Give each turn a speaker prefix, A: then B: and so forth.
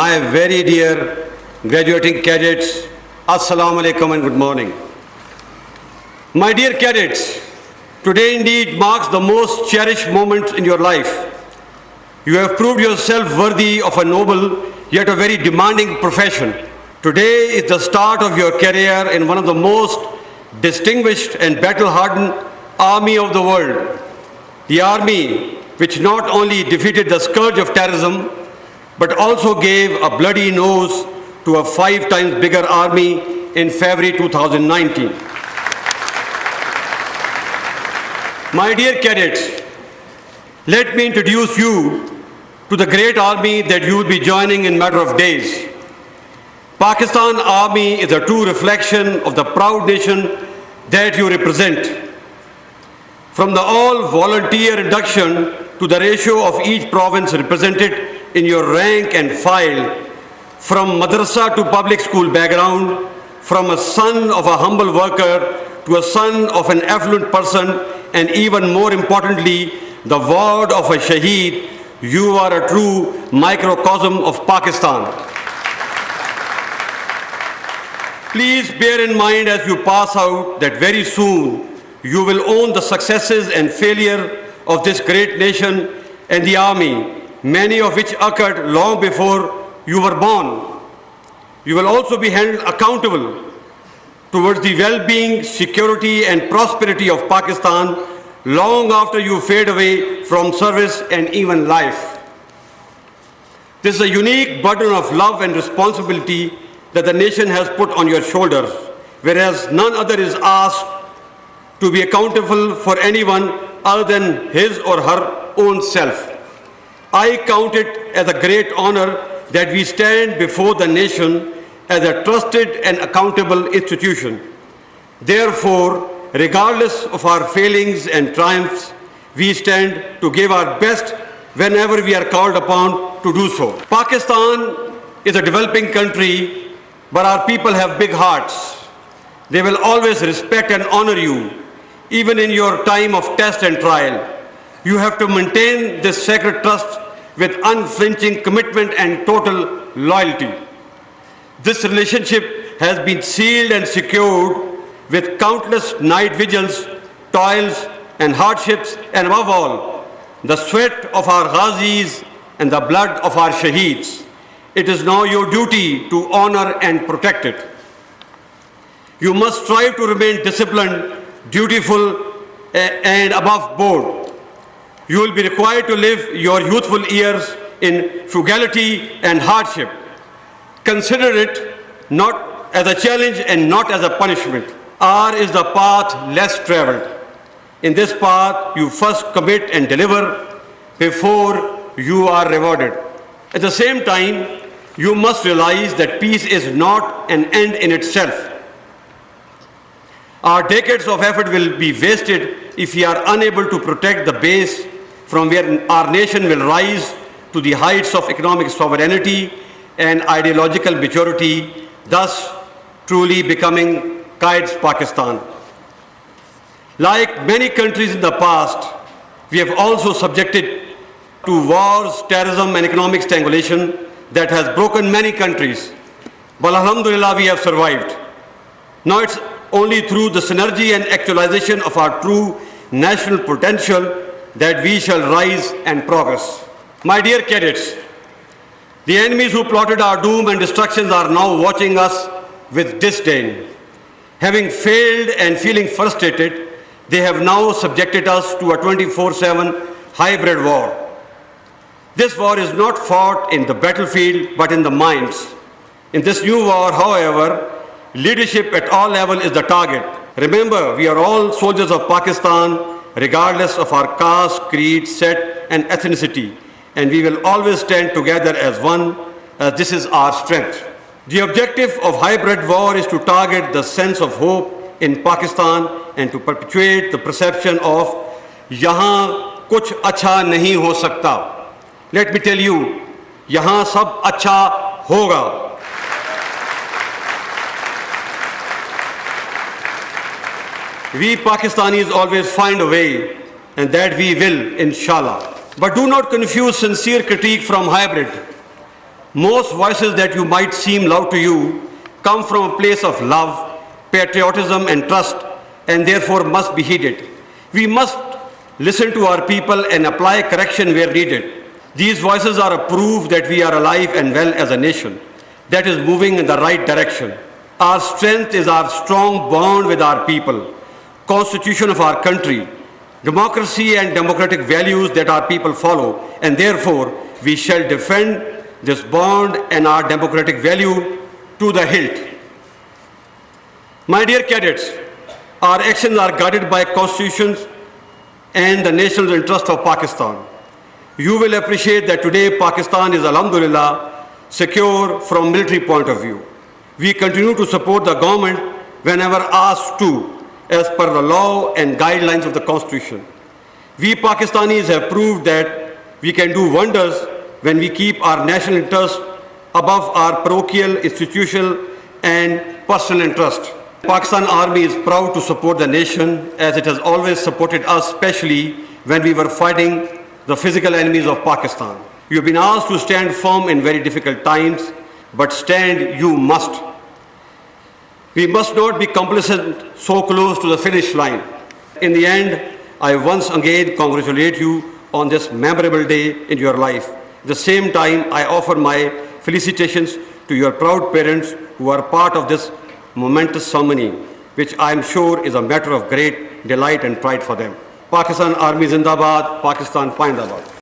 A: My very dear graduating cadets, Assalamu alaikum and good morning. My dear cadets, today indeed marks the most cherished moment in your life. You have proved yourself worthy of a noble yet a very demanding profession. Today is the start of your career in one of the most distinguished and battle-hardened army of the world. The army which not only defeated the scourge of terrorism, but also gave a bloody nose to a 5 times bigger army in February 2019. My dear cadets, let me introduce you to the great army that you will be joining in a matter of days. Pakistan Army is a true reflection of the proud nation that you represent. From the all-volunteer induction to the ratio of each province represented in your rank and file, from madrasa to public school background, from a son of a humble worker to a son of an affluent person, and even more importantly, the ward of a shaheed, you are a true microcosm of Pakistan. Please bear in mind as you pass out that very soon you will own the successes and failure of this great nation and the army, many of which occurred long before you were born. You will also be held accountable towards the well-being, security and prosperity of Pakistan long after you fade away from service and even life. This is a unique burden of love and responsibility that the nation has put on your shoulders, whereas none other is asked to be accountable for anyone other than his or her own self. I count it as a great honor that we stand before the nation as a trusted and accountable institution. Therefore, regardless of our failings and triumphs, we stand to give our best whenever we are called upon to do so. Pakistan is a developing country, but our people have big hearts. They will always respect and honor you, even in your time of test and trial. You have to maintain this sacred trust with unflinching commitment and total loyalty. This relationship has been sealed and secured with countless night vigils, toils and hardships, and above all, the sweat of our ghazis and the blood of our shaheeds. It is now your duty to honor and protect it. You must strive to remain disciplined, dutiful, and above board. You will be required to live your youthful years in frugality and hardship. Consider it not as a challenge and not as a punishment. R is the path less traveled. In this path, you first commit and deliver before you are rewarded. At the same time, you must realize that peace is not an end in itself. Our decades of effort will be wasted if we are unable to protect the base from where our nation will rise to the heights of economic sovereignty and ideological maturity, thus truly becoming Qaid's Pakistan. Like many countries in the past, we have also subjected to wars, terrorism and economic strangulation that has broken many countries. But alhamdulillah, we have survived. Now it's only through the synergy and actualization of our true national potential that we shall rise and progress. My dear cadets, the enemies who plotted our doom and destructions are now watching us with disdain. Having failed and feeling frustrated, they have now subjected us to a 24/7 hybrid war. This war is not fought in the battlefield, but in the minds. In this new war, however, leadership at all levels is the target. Remember, we are all soldiers of Pakistan, regardless of our caste, creed, set, and ethnicity. And we will always stand together as one, as this is our strength. The objective of hybrid war is to target the sense of hope in Pakistan and to perpetuate the perception of yahan kuch acha nahi ho sakta. Let me tell you, yahan sab acha hoga. We Pakistanis always find a way, and that we will, inshallah. But do not confuse sincere critique from hybrid. Most voices that you might seem loud to you come from a place of love, patriotism and trust, and therefore must be heeded. We must listen to our people and apply correction where needed. These voices are a proof that we are alive and well as a nation that is moving in the right direction. Our strength is our strong bond with our people, constitution of our country, democracy and democratic values that our people follow, and therefore we shall defend this bond and our democratic value to the hilt. My dear cadets, our actions are guided by constitutions and the national interest of Pakistan. You will appreciate that today Pakistan is, alhamdulillah, secure from military point of view. We continue to support the government whenever asked to, as per the law and guidelines of the Constitution. We Pakistanis have proved that we can do wonders when we keep our national interest above our parochial, institutional and personal interest. Pakistan Army is proud to support the nation as it has always supported us, especially when we were fighting the physical enemies of Pakistan. You have been asked to stand firm in very difficult times, but stand you must. We must not be complacent so close to the finish line. In the end, I once again congratulate you on this memorable day in your life. At the same time, I offer my felicitations to your proud parents who are part of this momentous ceremony, which I am sure is a matter of great delight and pride for them. Pakistan Army Zindabad, Pakistan Pindabad.